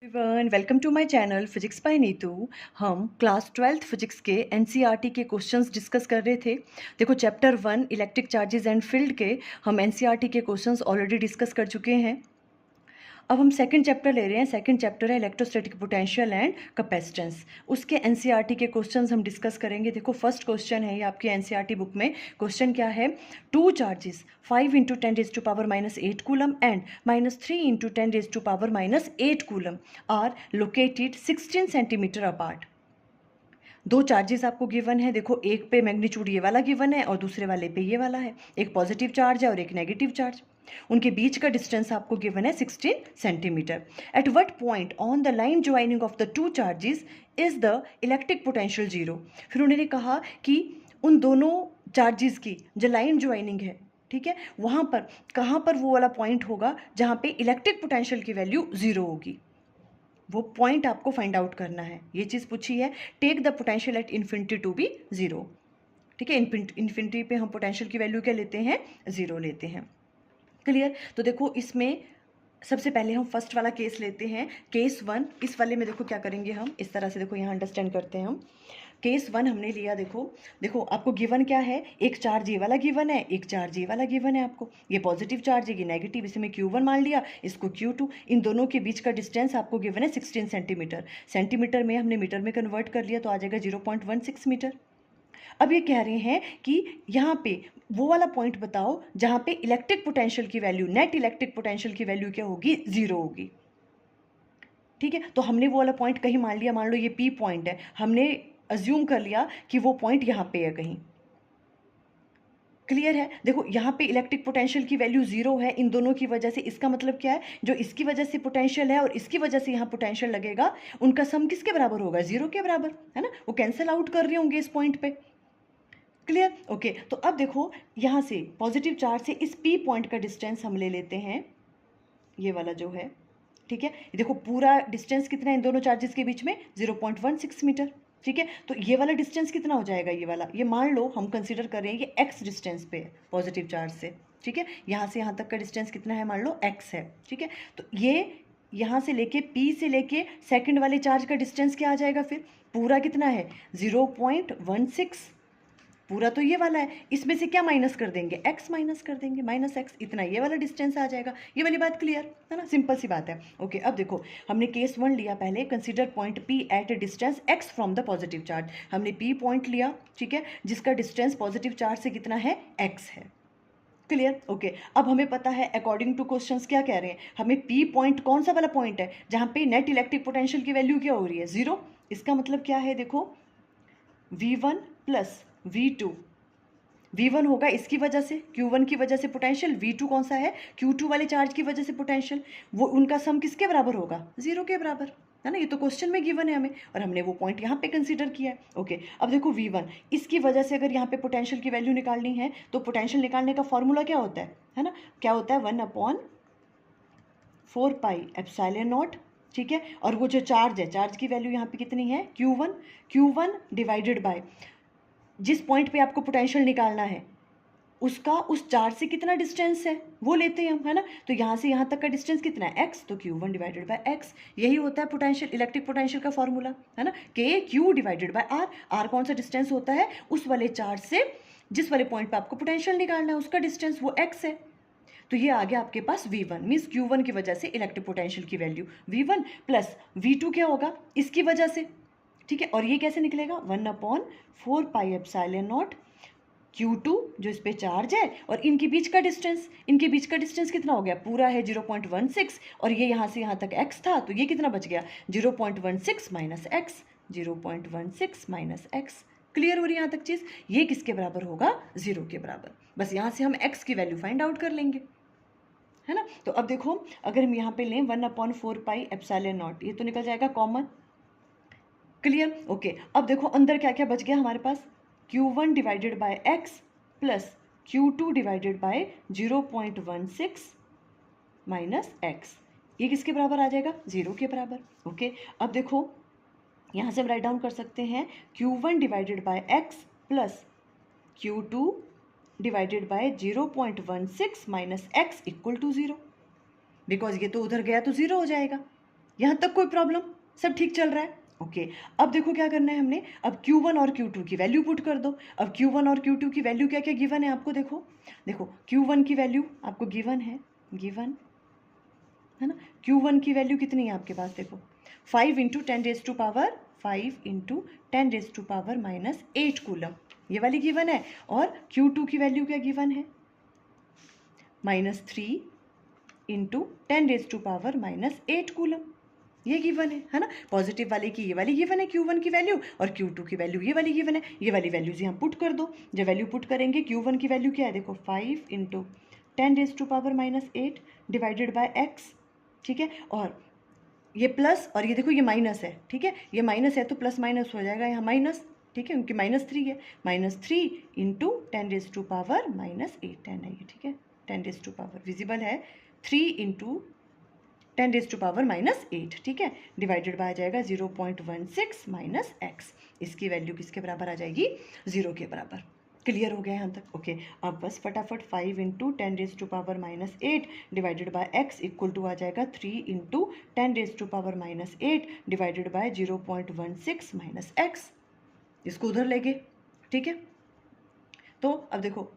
Everyone welcome to my channel physics by Neetu. हम class 12th physics के NCERT के questions discuss कर रहे थे। देखो chapter 1 electric charges and field के हम एनसीईआरटी के क्वेश्चंस ऑलरेडी डिस्कस कर चुके हैं। अब हम सेकंड चैप्टर ले रहे हैं। सेकंड चैप्टर है इलेक्ट्रोस्टैटिक पोटेंशियल एंड कैपेसिटेंस। उसके एनसीईआरटी के क्वेश्चंस हम डिस्कस करेंगे। देखो फर्स्ट क्वेश्चन है ये आपकी एनसीईआरटी बुक में। क्वेश्चन क्या है, two charges 5 × 10⁻⁸ coulomb and -3 × 10⁻⁸ coulomb are located 16 centimetre apart. दो चार्जेस आपको गिवन है। देखो एक पे मैग्नीट्यूड ये वाला गिवन है और दूसरे वाले पे ये वाला है। एक पॉजिटिव चार्ज है और एक नेगेटिव चार्ज। उनके बीच का डिस्टेंस आपको गिवन है 16 centimetre. At what point on the line joining of the two charges is the electric potential zero. फिर उन्होंने कहा कि उन दोनों चार्जेस की जो लाइन ज्वाइनिंग है, ठीक है, वहाँ पर कहाँ पर वो वाला पॉइंट होगा जहाँ पे इलेक्ट्रिक पोटेंशियल की वैल्यू जीरो होगी। वो पॉइंट आपको फाइंड आउट करना है। ये चीज़ पूछी है। Take the potential at infinity to be zero. ठीक है, इन्फिनिटी पे हम पोटेंशियल की वैल्यू क्या लेते हैं, जीरो लेते हैं। क्लियर। तो देखो इसमें सबसे पहले हम फर्स्ट वाला केस लेते हैं, केस 1। इस वाले में देखो क्या करेंगे हम, इस तरह से देखो यहाँ अंडरस्टैंड करते हैं हम। केस 1 हमने लिया। देखो आपको गिवन क्या है, एक चार्ज ये वाला गिवन है, एक चार्ज ये वाला गिवन है आपको। ये पॉजिटिव चार्ज है, ये नेगेटिव, इसमें Q1 मान लिया, इसको Q2। इन दोनों के बीच का डिस्टेंस आपको गिवन है 16 सेंटीमीटर। सेंटीमीटर में हमने मीटर में कन्वर्ट कर लिया तो आ जाएगा 0.16 मीटर। अब ये कह रहे हैं कि यहाँ पे वो वाला पॉइंट बताओ जहाँ पे इलेक्ट्रिक पोटेंशियल की वैल्यू, नेट इलेक्ट्रिक पोटेंशियल की वैल्यू क्या होगी, जीरो होगी। ठीक है, तो हमने वो वाला पॉइंट कहीं मान लिया। मान लो ये P पॉइंट है, हमने अज्यूम कर लिया कि वो पॉइंट यहाँ पे है कहीं। क्लियर है। देखो यहाँ पे इलेक्ट्रिक पोटेंशियल की वैल्यू जीरो है इन दोनों की वजह से। इसका मतलब क्या है, जो इसकी वजह से पोटेंशियल है और इसकी वजह से यहाँ पोटेंशियल लगेगा, उनका सम किसके बराबर होगा, जीरो के बराबर, है ना। वो कैंसिल आउट कर रहे होंगे इस पॉइंट पे। क्लियर। ओके, तो अब देखो यहाँ से पॉजिटिव चार्ज से इस P पॉइंट का डिस्टेंस हम ले लेते हैं, ये वाला जो है। ठीक है, देखो पूरा डिस्टेंस कितना है इन दोनों चार्जेस के बीच में, 0.16 मीटर। ठीक है, तो ये वाला डिस्टेंस कितना हो जाएगा, ये वाला, ये मान लो हम कंसीडर कर रहे हैं ये x डिस्टेंस पे है पॉजिटिव चार्ज से। ठीक है, यहाँ से यहाँ तक का डिस्टेंस कितना है, मान लो x है। ठीक है, तो ये यहाँ से लेके P से लेके सेकंड वाले चार्ज का डिस्टेंस क्या आ जाएगा, फिर पूरा कितना है 0.16। पूरा तो ये वाला है, इसमें से क्या माइनस कर देंगे, x माइनस कर देंगे, -x, इतना ये वाला डिस्टेंस आ जाएगा। ये वाली बात क्लियर है ना, सिंपल सी बात है। ओके, अब देखो हमने केस 1 लिया पहले, consider point P at distance x from the positive charge. हमने P पॉइंट लिया, ठीक है, जिसका डिस्टेंस पॉजिटिव चार्ज से कितना है, x है। क्लियर। ओके, अब हमें पता है अकॉर्डिंग टू क्वेश्चंस क्या कह रहे हैं, हमें P पॉइंट कौन सा वाला पॉइंट है जहाँ पे नेट इलेक्ट्रिक पोटेंशियल की वैल्यू क्या हो रही है, जीरो। इसका मतलब क्या है, देखो V1 + V2। V1 होगा इसकी वजह से, Q1 की वजह से पोटेंशियल, V2 कौन सा है, Q2 वाले चार्ज की वजह से पोटेंशियल। वो उनका सम किसके बराबर होगा, जीरो के बराबर, है ना। ये तो क्वेश्चन में गिवन है हमें और हमने वो पॉइंट यहाँ पे कंसीडर किया है। ओके, अब देखो V1, इसकी वजह से अगर यहाँ पे पोटेंशियल की वैल्यू निकालनी है तो पोटेंशियल निकालने का फॉर्मूला क्या होता है ना, क्या होता है, 1/4πε0। ठीक है, और वो जो चार्ज है, चार्ज की वैल्यू यहाँ पे कितनी है, Q1 डिवाइडेड बाय जिस पॉइंट पे आपको पोटेंशियल निकालना है उसका उस चार्ज से कितना डिस्टेंस है वो लेते हैं हम, है ना। तो यहाँ से यहाँ तक का डिस्टेंस कितना है, x, तो Q1 डिवाइडेड बाय x। यही होता है पोटेंशियल, इलेक्ट्रिक पोटेंशियल का फॉर्मूला, है ना। KQ divided by R। R कौन सा डिस्टेंस होता है, उस वाले चार्ज से जिस वाले पॉइंट पे आपको पोटेंशियल निकालना है उसका डिस्टेंस, वो x है। तो ये आ गया आपके पास V1, मीन्स Q1 की वजह से इलेक्ट्रिक पोटेंशियल की वैल्यू V1 + V2 क्या होगा, इसकी वजह से। ठीक है, और ये कैसे निकलेगा, 1/4πε0 Q2 जो इस पे चार्ज है और इनके बीच का डिस्टेंस, इनके बीच का डिस्टेंस कितना हो गया, पूरा है 0.16, और ये यहाँ से यहाँ तक x था, तो ये कितना बच गया, 0.16 - x, 0.16 - x। क्लियर हो रही है यहाँ तक चीज़। ये किसके बराबर होगा, जीरो के बराबर। बस यहाँ से हम x की वैल्यू फाइंड आउट कर लेंगे, है ना। तो अब देखो अगर हम यहाँ पे लें 1/4πε0, ये तो निकल जाएगा कॉमन। क्लियर। ओके, अब देखो अंदर क्या क्या बच गया हमारे पास, Q1 divided by x + Q2 divided by 0.16 - x। ये किसके बराबर आ जाएगा, जीरो के बराबर। ओके, अब देखो यहाँ से हम राइट डाउन कर सकते हैं Q1 divided by x + Q2 divided by 0.16 - x = 0, because ये तो उधर गया तो जीरो हो जाएगा। यहाँ तक कोई प्रॉब्लम, सब ठीक चल रहा है? ओके अब देखो क्या करना है हमने, अब Q1 और Q2 की वैल्यू पुट कर दो। अब Q1 और Q2 की वैल्यू क्या क्या गिवन है आपको, देखो देखो Q1 की वैल्यू आपको गिवन है ना। Q1 की वैल्यू कितनी है आपके पास, देखो 5 इंटू 10 - 8 कूलम, ये वाली गिवन है। और Q2 की वैल्यू क्या गिवन है, -3 इंटू 10 - 8 कूलम, ये गिवन है ना। पॉजिटिव वाले की ये वाली गिवन है Q1 की वैल्यू, और Q2 की वैल्यू ये वाली गिवन है। ये वाली वैल्यूज यहाँ पुट कर दो। जब वैल्यू पुट करेंगे Q1 की वैल्यू क्या है, देखो 5 इंटू 10 - 8 डिवाइडेड बाय x, ठीक है। और ये प्लस और ये देखो ये माइनस है, ठीक है, ये माइनस है तो प्लस माइनस हो जाएगा यहाँ माइनस, ठीक है, क्योंकि -3 है। -3 इंटू 10 - 8 10 है ये, ठीक है, 10 विजिबल है 3 इंटू 10 - 8, ठीक है, डिवाइडेड बाय आ जाएगा 0.16 माइनस x। इसकी वैल्यू किसके बराबर आ जाएगी, 0 के बराबर। क्लियर हो गया यहाँ तक? ओके अब बस फटाफट 5 into 10 - 8 divided by x equal to आ जाएगा 3 into 10 - 8 divided by 0.16 minus x। इसको उधर ले गए, ठीक है। तो अब देखो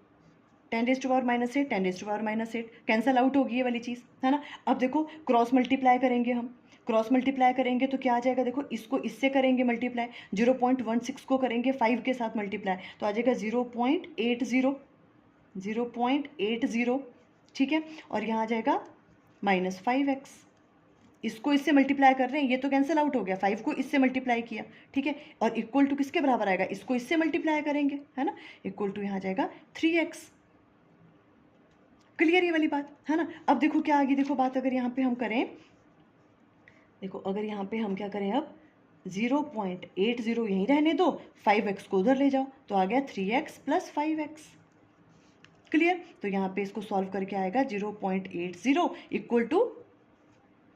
10 - 8 10 - 8 कैंसल आउट होगी ये वाली चीज़, है ना। अब देखो क्रॉस मल्टीप्लाई करेंगे हम, क्रॉस मल्टीप्लाई करेंगे तो क्या आ जाएगा, देखो इसको इससे करेंगे मल्टीप्लाई, 0.16 को करेंगे 5 के साथ मल्टीप्लाई तो आ जाएगा 0.80, ठीक है। और यहाँ आ जाएगा -5x, इसको इससे मल्टीप्लाई कर रहे हैं, ये तो कैंसिल आउट हो गया, 5 को इससे मल्टीप्लाई किया, ठीक है। और इक्वल टू किसके बराबर आएगा, इसको इससे मल्टीप्लाई करेंगे, है ना, इक्वल टू यहाँ आ जाएगा 3x। क्लियर ये वाली बात, है ना। अब देखो क्या आगे, देखो बात अगर यहाँ पे हम करें, देखो अगर यहाँ पे हम क्या करें, अब 0.80 यहीं रहने दो, 5x को उधर ले जाओ तो आ गया 3x + 5x। क्लियर, तो यहाँ पे इसको सॉल्व करके आएगा 0.80 इक्वल टू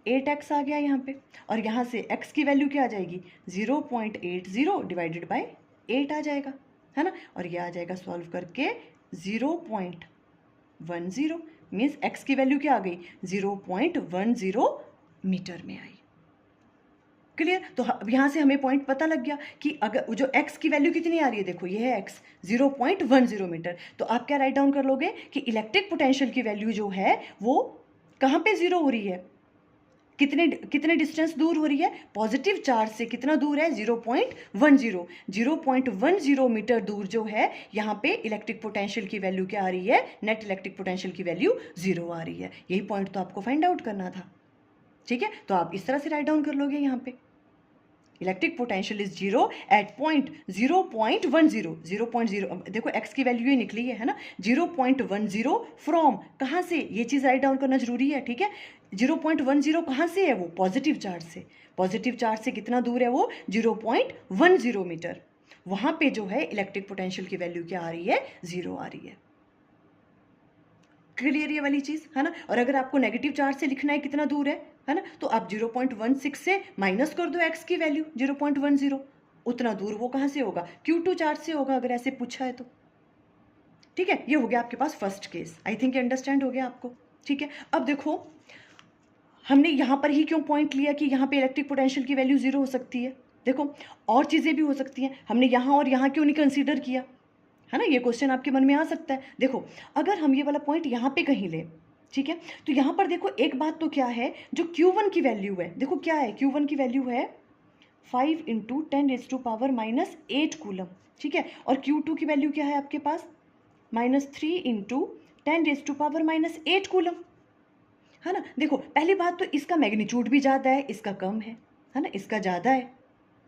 8x आ गया यहाँ पे। और यहाँ से x की वैल्यू क्या आ जाएगी, 0.80 डिवाइडेड बाय 8 आ जाएगा, है ना। और ये आ जाएगा सॉल्व करके 0.10 मीन्स x की वैल्यू क्या आ गई, 0.10 मीटर में आई। क्लियर, तो अब यहाँ से हमें पॉइंट पता लग गया कि अगर जो x की वैल्यू कितनी आ रही है, देखो ये है x 0.10 मीटर, तो आप क्या राइट डाउन कर लोगे कि इलेक्ट्रिक पोटेंशियल की वैल्यू जो है वो कहाँ पे जीरो हो रही है, कितने कितने डिस्टेंस दूर हो रही है, पॉजिटिव चार्ज से कितना दूर है, 0.10 मीटर दूर जो है, यहाँ पे इलेक्ट्रिक पोटेंशियल की वैल्यू क्या आ रही है, नेट इलेक्ट्रिक पोटेंशियल की वैल्यू 0 आ रही है। यही पॉइंट तो आपको फाइंड आउट करना था, ठीक है। तो आप इस तरह से राइट डाउन कर लोगे यहाँ पे, electric potential is 0 at point 0.10 देखो x की वैल्यू ये निकली है ना, 0.10 फ्रॉम कहाँ से, ये चीज़ राइट डाउन करना जरूरी है, ठीक है। 0.10 कहाँ से है, वो पॉजिटिव चार्ज से, पॉजिटिव चार्ज से कितना दूर है वो 0.10 मीटर, वहाँ पे जो है इलेक्ट्रिक पोटेंशियल की वैल्यू क्या आ रही है, 0 आ रही है। क्लियर ये वाली चीज़, है ना। और अगर आपको नेगेटिव चार्ज से लिखना है कितना दूर है ना, तो आप 0.16 से माइनस कर दो x की वैल्यू 0.10, उतना दूर वो कहाँ से होगा, Q2 चार्ज से होगा, अगर ऐसे पूछा है तो, ठीक है। ये हो गया आपके पास first case, I think understand हो गया आपको, ठीक है। अब देखो हमने यहाँ पर ही क्यों पॉइंट लिया कि यहाँ पे इलेक्ट्रिक पोटेंशियल की वैल्यू 0 हो सकती है, देखो और चीज़ें भी हो सकती हैं, हमने यहाँ और यहाँ क्यों नहीं कंसीडर किया, है ना, ये क्वेश्चन आपके मन में आ सकता है। देखो अगर हम ये वाला पॉइंट यहाँ पे कहीं ले, ठीक है, तो यहाँ पर देखो एक बात तो क्या है, जो Q1 की वैल्यू है, देखो क्या है, Q1 की वैल्यू है 5 इंटू 10 - 8 कूलम, ठीक है। और Q2 की वैल्यू क्या है आपके पास, -3 इंटू 10 - 8 कूलम, है ना। देखो पहली बात तो इसका मैग्नीट्यूड भी ज़्यादा है, इसका कम है ना, इसका ज़्यादा है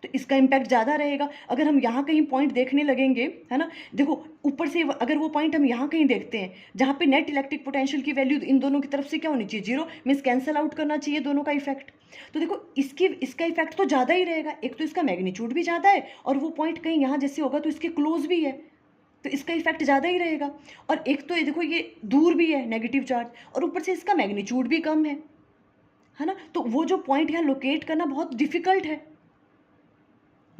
तो इसका इम्पैक्ट ज़्यादा रहेगा। अगर हम यहाँ कहीं पॉइंट देखने लगेंगे, है ना, देखो ऊपर से अगर वो पॉइंट हम यहाँ कहीं देखते हैं जहाँ पे नेट इलेक्ट्रिक पोटेंशियल की वैल्यू इन दोनों की तरफ से क्या होनी चाहिए, 0 मीन्स कैंसल आउट करना चाहिए दोनों का इफेक्ट। तो देखो इसका इफेक्ट तो ज़्यादा ही रहेगा, एक तो इसका मैग्नीट्यूड भी ज़्यादा है और वो पॉइंट कहीं यहाँ जैसे होगा तो इसके क्लोज भी है, तो इसका इफेक्ट ज़्यादा ही रहेगा। और एक तो ये देखो ये दूर भी है नेगेटिव चार्ज, और ऊपर से इसका मैग्नीट्यूड भी कम है ना, तो वो जो पॉइंट यहाँ लोकेट करना बहुत डिफिकल्ट है,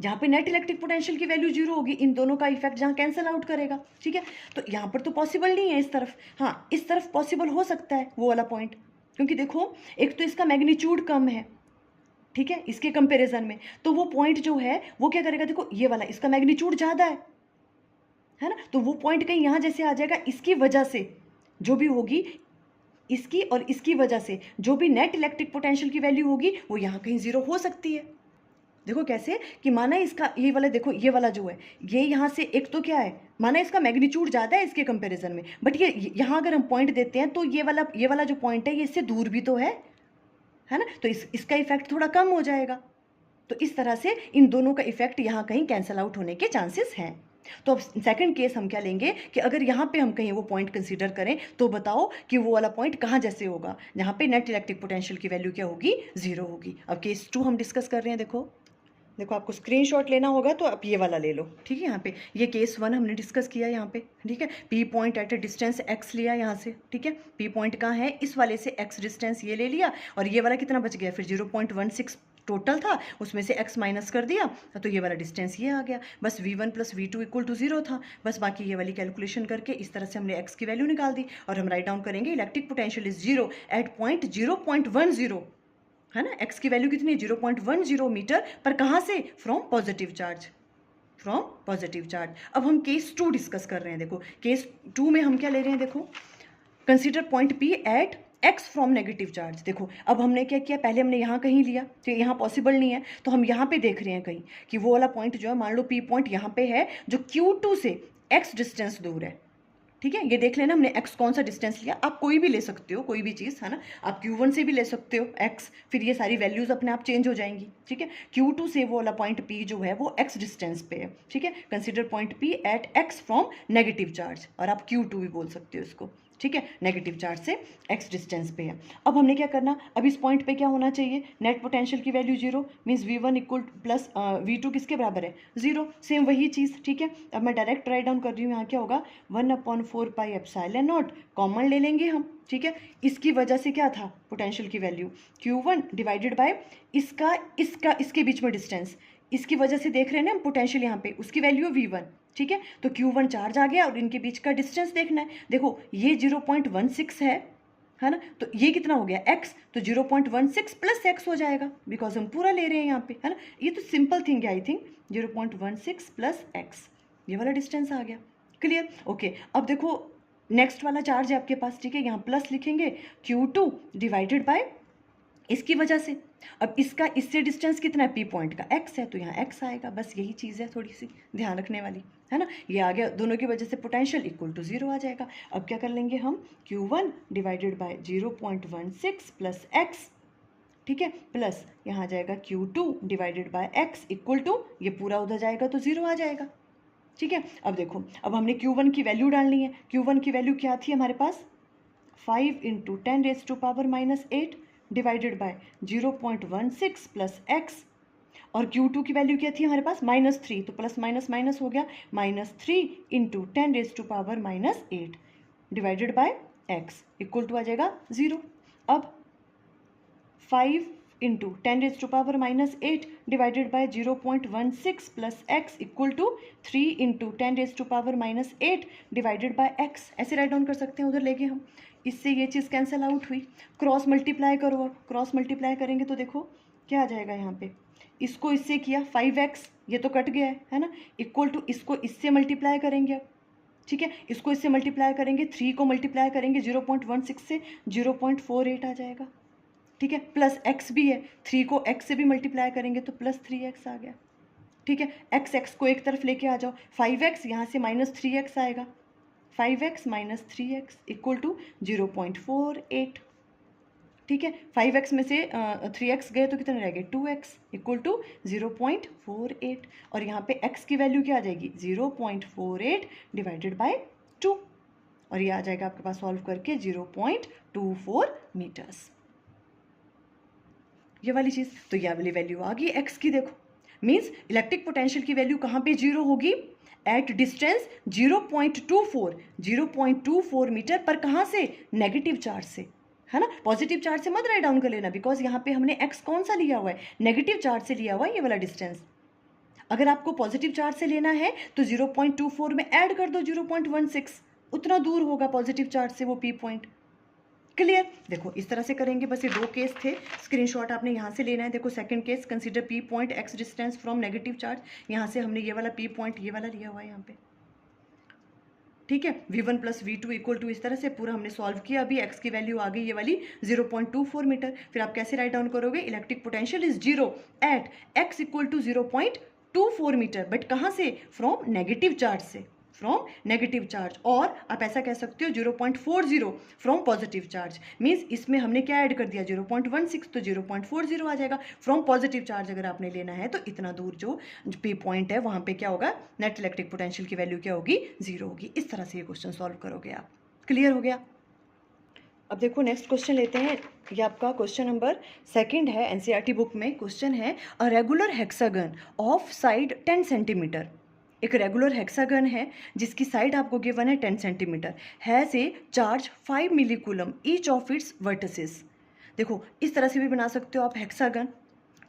जहाँ पे नेट इलेक्ट्रिक पोटेंशियल की वैल्यू 0 होगी, इन दोनों का इफेक्ट जहाँ कैंसिल आउट करेगा, ठीक है। तो यहाँ पर तो पॉसिबल नहीं है इस तरफ, हाँ इस तरफ पॉसिबल हो सकता है वो वाला पॉइंट, क्योंकि देखो एक तो इसका मैग्नीट्यूड कम है, ठीक है, इसके कंपैरिजन में। तो वो पॉइंट जो है वो क्या करेगा, देखो ये वाला इसका मैग्नीट्यूड ज़्यादा है ना, तो वो पॉइंट कहीं यहाँ जैसे आ जाएगा, इसकी वजह से जो भी होगी, इसकी और इसकी वजह से जो भी नेट इलेक्ट्रिक पोटेंशियल की वैल्यू होगी वो यहाँ कहीं जीरो हो सकती है। देखो कैसे कि माना इसका ये वाला, देखो ये वाला जो है ये यहाँ से एक तो क्या है, माना इसका मैग्नीट्यूड ज़्यादा है इसके कंपैरिजन में, बट ये यहाँ अगर हम पॉइंट देते हैं तो ये वाला जो पॉइंट है ये इससे दूर भी तो है ना, तो इसका इफेक्ट थोड़ा कम हो जाएगा। तो इस तरह से इन दोनों का इफेक्ट यहाँ कहीं कैंसल आउट होने के चांसेस हैं। तो अब सेकंड केस हम क्या लेंगे कि अगर यहाँ पे हम कहीं वो पॉइंट कंसीडर करें तो बताओ कि वो वाला पॉइंट कहाँ जैसे होगा, जहाँ पे नेट इलेक्ट्रिक पोटेंशियल की वैल्यू क्या होगी, जीरो होगी। अब केस 2 हम डिस्कस कर रहे हैं। देखो आपको स्क्रीनशॉट लेना होगा तो आप ये वाला ले लो, ठीक है। यहाँ पे ये केस 1 हमने डिस्कस किया यहाँ पे, ठीक है। P point at a distance x लिया यहाँ से, ठीक है। पी पॉइंट कहाँ है, इस वाले से x डिस्टेंस ये ले लिया, और ये वाला कितना बच गया, फिर 0.16 टोटल था, उसमें से x माइनस कर दिया तो ये वाला डिस्टेंस ये आ गया। बस v1 plus v2 equal to 0 था, बस बाकी ये वाली कैलकुलेशन करके इस तरह से हमने x की वैल्यू निकाल दी, और हम राइट डाउन करेंगे electric potential is 0 at point 0.10, है ना। x की वैल्यू कितनी है, 0.10 मीटर पर, कहाँ से, फ्रॉम पॉजिटिव चार्ज। अब हम केस 2 डिस्कस कर रहे हैं। देखो केस 2 में हम क्या ले रहे हैं, देखो consider point P at x from negative charge. देखो अब हमने क्या किया, पहले हमने यहाँ कहीं लिया तो यहाँ पॉसिबल नहीं है, तो हम यहाँ पे देख रहे हैं कहीं कि वो वाला पॉइंट जो है, मान लो P पॉइंट यहाँ पे है जो Q2 से x डिस्टेंस दूर है, ठीक है। ये देख लेना हमने x कौन सा डिस्टेंस लिया, आप कोई भी ले सकते हो, कोई भी चीज़, है ना। आप Q1 से भी ले सकते हो x, फिर ये सारी वैल्यूज़ अपने आप चेंज हो जाएंगी, ठीक है। Q2 से वो वाला पॉइंट P जो है वो x डिस्टेंस पे है, ठीक है। Consider point P at x from negative charge, और आप Q2 भी बोल सकते हो इसको, ठीक है। नेगेटिव चार्ज से x डिस्टेंस पे है। अब हमने क्या करना, अब इस पॉइंट पे क्या होना चाहिए, नेट पोटेंशियल की value 0, means v1 equal plus v2 किसके बराबर है, 0, सेम वही चीज़, ठीक है। अब मैं डायरेक्ट राइट डाउन कर रही हूँ, यहाँ क्या होगा, 1/4 पाई एप्सिलॉन नॉट, कॉमन ले लेंगे हम, ठीक है। इसकी वजह से क्या था, पोटेंशियल की वैल्यू q1 डिवाइडेड बाय इसके बीच में डिस्टेंस, इसकी वजह से देख रहे हैं ना हम पोटेंशियल यहाँ पे, उसकी वैल्यू v1, ठीक है। तो Q1 चार्ज आ गया और इनके बीच का डिस्टेंस देखना है। देखो ये 0.16 है ना, तो ये कितना हो गया x, तो 0.16 प्लस x हो जाएगा, बिकॉज हम पूरा ले रहे हैं यहाँ पे, है ना। ये तो सिंपल थिंग है, आई थिंक 0.16 प्लस x, ये वाला डिस्टेंस आ गया, क्लियर, ओके। अब देखो नेक्स्ट वाला चार्ज है आपके पास, ठीक है, यहाँ प्लस लिखेंगे, Q2 डिवाइडेड बाय इसकी वजह से, अब इसका इससे डिस्टेंस कितना है, P पॉइंट का x है, तो यहाँ x आएगा, बस यही चीज़ है थोड़ी सी ध्यान रखने वाली, है ना। ये आ गया, दोनों की वजह से पोटेंशियल इक्वल टू 0 आ जाएगा। अब क्या कर लेंगे हम, Q1 divided by 0.16 plus x, ठीक है, प्लस यहाँ आ जाएगा Q2 divided by x equal to, ये पूरा उधर जाएगा तो 0 आ जाएगा, ठीक है। अब देखो, अब हमने Q1 की वैल्यू डालनी है। Q1 की वैल्यू क्या थी हमारे पास, 5 × 10⁻⁻8 डिवाइडेड बाय 0.16 प्लस x, और Q2 की वैल्यू क्या थी हमारे पास, -3, तो प्लस माइनस माइनस हो गया, -3 × 10⁻⁻8 divided by x equal to आ जाएगा 0। अब 5 × 10⁻⁻8 divided by 0.16 plus x equal to 3 × 10⁻⁻8 divided by x, ऐसे राइट डाउन कर सकते हैं उधर लेके हम, इससे ये चीज़ कैंसिल आउट हुई। क्रॉस मल्टीप्लाई करो, अब क्रॉस मल्टीप्लाई करेंगे तो देखो क्या आ जाएगा, यहाँ पे इसको इससे किया 5x, ये तो कट गया है ना, इक्वल टू इसको इससे मल्टीप्लाई करेंगे अब, ठीक है, इसको इससे मल्टीप्लाई करेंगे, 3 को मल्टीप्लाई करेंगे 0.16 से 0.48 आ जाएगा, ठीक है, प्लस x भी है, 3 को x से भी मल्टीप्लाई करेंगे तो प्लस 3x आ गया, ठीक है। x को एक तरफ लेके आ जाओ, 5x यहाँ से -3x आएगा, 5x - 3x इक्वल टू 0.48, ठीक है। 5x में से 3x गए तो कितने रह गए, 2x इक्वल टू 0.48, और यहाँ पे x की वैल्यू क्या आ जाएगी, 0.48 डिवाइडेड बाय 2, और ये आ जाएगा आपके पास सॉल्व करके 0.24 मीटर्स, ये वाली चीज़। तो ये वाली वैल्यू आ गई x की। देखो मीन्स इलेक्ट्रिक पोटेंशियल की वैल्यू कहाँ पे 0 होगी, एट डिस्टेंस 0.24 मीटर पर, कहाँ से, नेगेटिव चार्ज से, है ना। पॉजिटिव चार्ज से मत राइट डाउन कर लेना, बिकॉज यहाँ पे हमने x कौन सा लिया हुआ है, नेगेटिव चार्ज से लिया हुआ है ये वाला डिस्टेंस। अगर आपको पॉजिटिव चार्ज से लेना है तो 0.24 में ऐड कर दो 0.16, उतना दूर होगा पॉजिटिव चार्ज से वो P पॉइंट, क्लियर। देखो इस तरह से करेंगे, बस ये 2 केस थे, स्क्रीनशॉट आपने यहाँ से लेना है। देखो second case, consider P point x distance from negative charge. यहाँ से हमने ये वाला पी पॉइंट ये वाला लिया हुआ है यहाँ पे, ठीक है। v1 plus v2 equal to, इस तरह से पूरा हमने सॉल्व किया। अभी x की वैल्यू आ गई ये वाली 0.24 मीटर। फिर आप कैसे राइट डाउन करोगे, electric potential is 0 at x equal to 0.24 metre, but कहाँ से, फ्रॉम नेगेटिव चार्ज से, फ्रॉम नेगेटिव चार्ज। और आप ऐसा कह सकते हो 0.40 फ्रॉम पॉजिटिव चार्ज। मीन्स इसमें हमने क्या ऐड कर दिया, 0.16, तो 0.40 आ जाएगा। फ्रॉम पॉजिटिव चार्ज अगर आपने लेना है तो इतना दूर जो पी पॉइंट है वहाँ पे क्या होगा, नेट इलेक्ट्रिक पोटेंशियल की वैल्यू क्या होगी, 0 होगी। इस तरह से ये क्वेश्चन सॉल्व करोगे आप। क्लियर हो गया। अब देखो नेक्स्ट क्वेश्चन लेते हैं। ये आपका क्वेश्चन नंबर 2 है, एनसीईआरटी बुक में क्वेश्चन है, a regular hexagon of side 10 centimetre. एक रेगुलर हेक्सागन है जिसकी साइड आपको गिवन है 10 centimetre, has a charge 5 millicoulomb each of its vertices. देखो इस तरह से भी बना सकते हो आप हेक्सागन,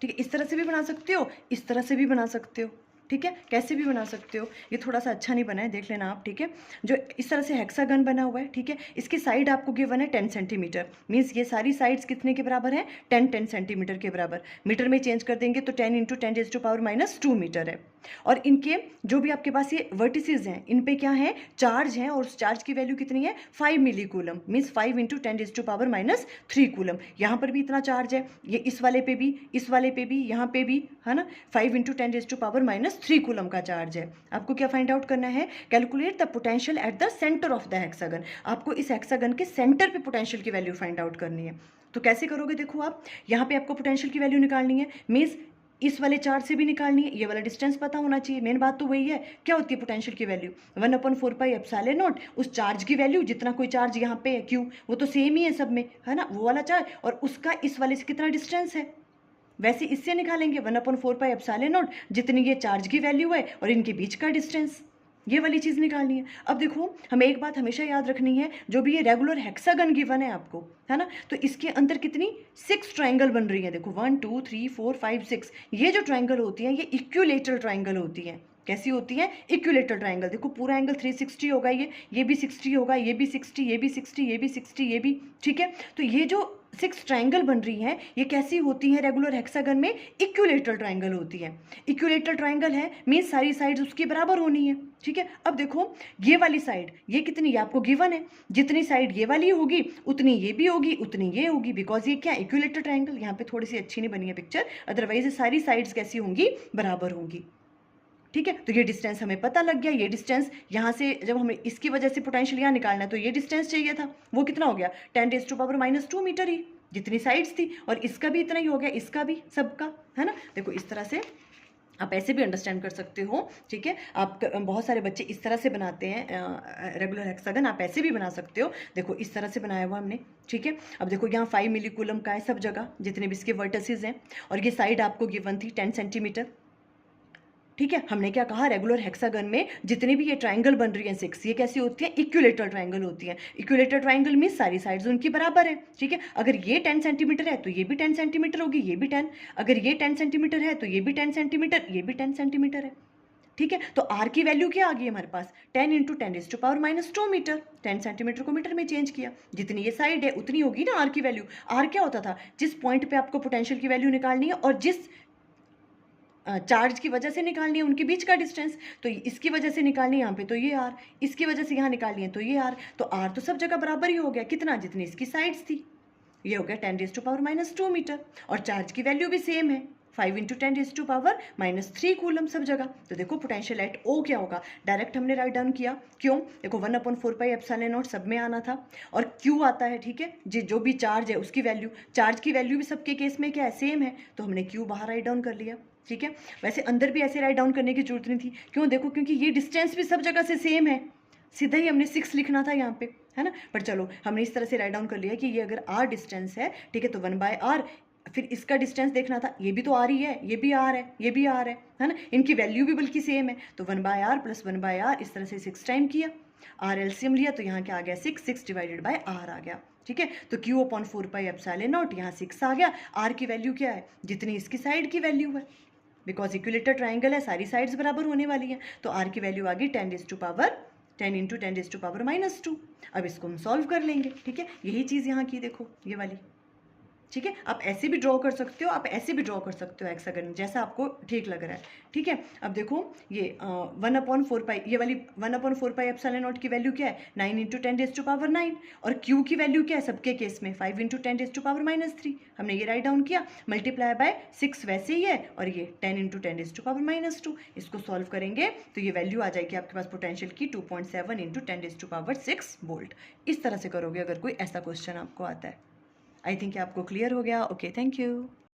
ठीक है, इस तरह से भी बना सकते हो, इस तरह से भी बना सकते हो, ठीक है, कैसे भी बना सकते हो। ये थोड़ा सा अच्छा नहीं बना है, देख लेना आप, ठीक है। जो इस तरह से हेक्सागन बना हुआ है, ठीक है, इसकी साइड आपको गिवन है 10 सेंटीमीटर। मीन्स ये सारी साइड्स कितने के बराबर हैं, 10 सेंटीमीटर के बराबर। मीटर में चेंज कर देंगे तो 10 × 10⁻⁻² मीटर है। और इनके जो भी आपके पास ये वर्टिसेस हैं, इन पे क्या है, चार्ज है, और उस चार्ज की वैल्यू कितनी है, 5 मिलीकूलम। Means 5 × 10⁻³ coulomb. यहाँ पर भी इतना चार्ज है, ये इस वाले पे भी, इस वाले पे भी, यहाँ पे भी, है ना। 5 × 10⁻³ कूलम का चार्ज है। आपको क्या फाइंड आउट करना है, calculate the potential at the centre of the hexagon. आपको इस हेक्सागन के सेंटर पे पोटेंशियल की वैल्यू फाइंड आउट करनी है। तो कैसे करोगे, देखो आप यहाँ पे आपको पोटेंशियल की वैल्यू निकालनी है। मीन्स इस वाले चार्ज से भी निकालनी है, ये वाला डिस्टेंस पता होना चाहिए। मेन बात तो वही है, क्या होती है पोटेंशियल की वैल्यू, 1/4πε0। उस चार्ज की वैल्यू, जितना कोई चार्ज यहाँ पे है Q, वो तो सेम ही है सब में, है ना, वो वाला चार्ज, और उसका इस वाले से कितना डिस्टेंस है, वैसे इससे निकालेंगे 1/4πε0, जितनी ये चार्ज की वैल्यू है और इनके बीच का डिस्टेंस, ये वाली चीज़ निकालनी है। अब देखो हमें एक बात हमेशा याद रखनी है, जो भी ये रेगुलर हेक्सागन गिवन है आपको, है ना, तो इसके अंदर कितनी 6 ट्रायंगल बन रही है। देखो 1 2 3 4 5 6, ये जो ट्रायंगल होती हैं ये इक्विलेटरल ट्रायंगल होती हैं। कैसी होती है, इक्विलेटरल ट्रायंगल। देखो पूरा एंगल 360 होगा, ये भी 60 होगा, ये भी 60, ये भी 60, ये भी 60, ये भी, ठीक है। तो ये जो 6 ट्रायंगल बन रही हैं, ये कैसी होती हैं, रेगुलर हेक्सागन में इक्विलेटरल ट्रायंगल होती है। इक्विलेटरल ट्रायंगल है मीन्स सारी साइड्स उसकी बराबर होनी है, ठीक है। अब देखो ये वाली साइड, ये कितनी, ये आपको गिवन है, जितनी साइड ये वाली होगी उतनी ये भी होगी, उतनी ये होगी, बिकॉज ये क्या, इक्विलेटरल ट्रायंगल। यहाँ पे थोड़ी सी अच्छी नहीं बनी है पिक्चर, अदरवाइज ये सारी साइड्स कैसी होंगी, बराबर होंगी, ठीक है। तो ये डिस्टेंस हमें पता लग गया। ये डिस्टेंस यहाँ से जब हमें इसकी वजह से पोटेंशियल यहाँ निकालना है तो ये डिस्टेंस चाहिए था, वो कितना हो गया, 10⁻⁻² मीटर ही, जितनी साइड्स थी, और इसका भी इतना ही हो गया, इसका भी, सबका, है ना। देखो इस तरह से आप ऐसे भी अंडरस्टैंड कर सकते हो, ठीक है। आप बहुत सारे बच्चे इस तरह से बनाते हैं रेगुलर हेक्सागन, आप ऐसे भी बना सकते हो। देखो इस तरह से बनाया हुआ हमने, ठीक है। अब देखो यहाँ 5 मिलीकूलम का है सब जगह, जितने भी इसके वर्टिसेस हैं, और ये साइड आपको गिवन थी 10 सेंटीमीटर, ठीक है। हमने क्या कहा, रेगुलर हेक्सागन में जितनी भी ये ट्रायंगल बन रही है 6, ये कैसी होती है, इक्विलेटरल ट्रायंगल होती है। इक्विलेटरल ट्रायंगल में सारी साइड्स उनकी बराबर है, ठीक है। अगर ये 10 सेंटीमीटर है तो ये भी 10 सेंटीमीटर होगी, ये भी 10, अगर ये 10 सेंटीमीटर है तो ये भी 10 सेंटीमीटर, ये भी 10 सेंटीमीटर है, ठीक है। तो आर की वैल्यू क्या आ गई हमारे पास, 10 × 10⁻⁻² मीटर। 10 सेंटीमीटर को मीटर में चेंज किया, जितनी ये साइड है उतनी होगी ना आर की वैल्यू। आर क्या होता था, जिस पॉइंट पे आपको पोटेंशियल की वैल्यू निकालनी है और जिस चार्ज की वजह से निकालनी है उनके बीच का डिस्टेंस। तो इसकी वजह से निकालनी है यहाँ पे तो ये आर, इसकी वजह से यहाँ निकालनी है तो ये आर, तो आर तो सब जगह बराबर ही हो गया, कितना, जितनी इसकी साइड्स थी। ये हो गया 10⁻⁻² मीटर, और चार्ज की वैल्यू भी सेम है, 5 × 10⁻⁻³ कूलम सब जगह। तो देखो पोटेंशियल एट ओ क्या होगा, डायरेक्ट हमने राइट डाउन किया, क्यों, देखो 1/4πε0 सब में आना था, और Q आता है, ठीक है, जो भी चार्ज है उसकी वैल्यू, चार्ज की वैल्यू भी सबके केस में क्या है, सेम है, तो हमने Q बाहर राइट डाउन कर लिया, ठीक है। वैसे अंदर भी ऐसे राइट डाउन करने की जरूरत नहीं थी, क्यों, देखो क्योंकि ये डिस्टेंस भी सब जगह से सेम है, सीधा ही हमने 6 लिखना था यहाँ पे, है ना। पर चलो हमने इस तरह से राइट डाउन कर लिया कि ये अगर r डिस्टेंस है, ठीक है, तो 1/r, फिर इसका डिस्टेंस देखना था, ये भी तो r ही है, ये भी r है, ये भी r है ना, इनकी वैल्यू भी बल्कि सेम है, तो 1/r + 1/r, इस तरह से 6 टाइम किया, r एलसीएम लिया तो यहाँ क्या आ गया, 6 डिवाइडेड बाय r आ गया, ठीक है। तो Q/4πε0 यहाँ 6 आ गया, r की वैल्यू क्या है, जितनी इसकी साइड की वैल्यू है, बिकॉज इक्विलेटर ट्रायंगल है, सारी साइड्स बराबर होने वाली हैं, तो r की वैल्यू आ गई 10⁻⁻⁴, 10 इंटू 10⁻⁻²। अब इसको हम सॉल्व कर लेंगे, ठीक है। यही चीज़ यहाँ की देखो, ये वाली, ठीक है। आप ऐसे भी ड्रॉ कर सकते हो, आप ऐसे भी ड्रॉ कर सकते हो हेक्सागन, जैसा आपको ठीक लग रहा है, ठीक है। अब देखो ये 1/4 पाई, ये वाली 1/4 पाई एप्सिलॉन नॉट की वैल्यू क्या है, 9 इंटू 10⁻⁹ और क्यू की वैल्यू क्या है सबके केस में, 5 इंटू 10⁻⁻3। हमने ये राइट डाउन किया, मल्टीप्लाई बाय 6 वैसे ही है, और ये 10 इंटू 10⁻⁻2। इसको सॉल्व करेंगे तो ये वैल्यू आ जाएगी आपके पास पोटेंशियल की 2.7 इंटू 10⁻6 वोल्ट। इस तरह से करोगे अगर कोई ऐसा क्वेश्चन आपको आता है। आई थिंक आपको क्लियर हो गया। Okay, thank you.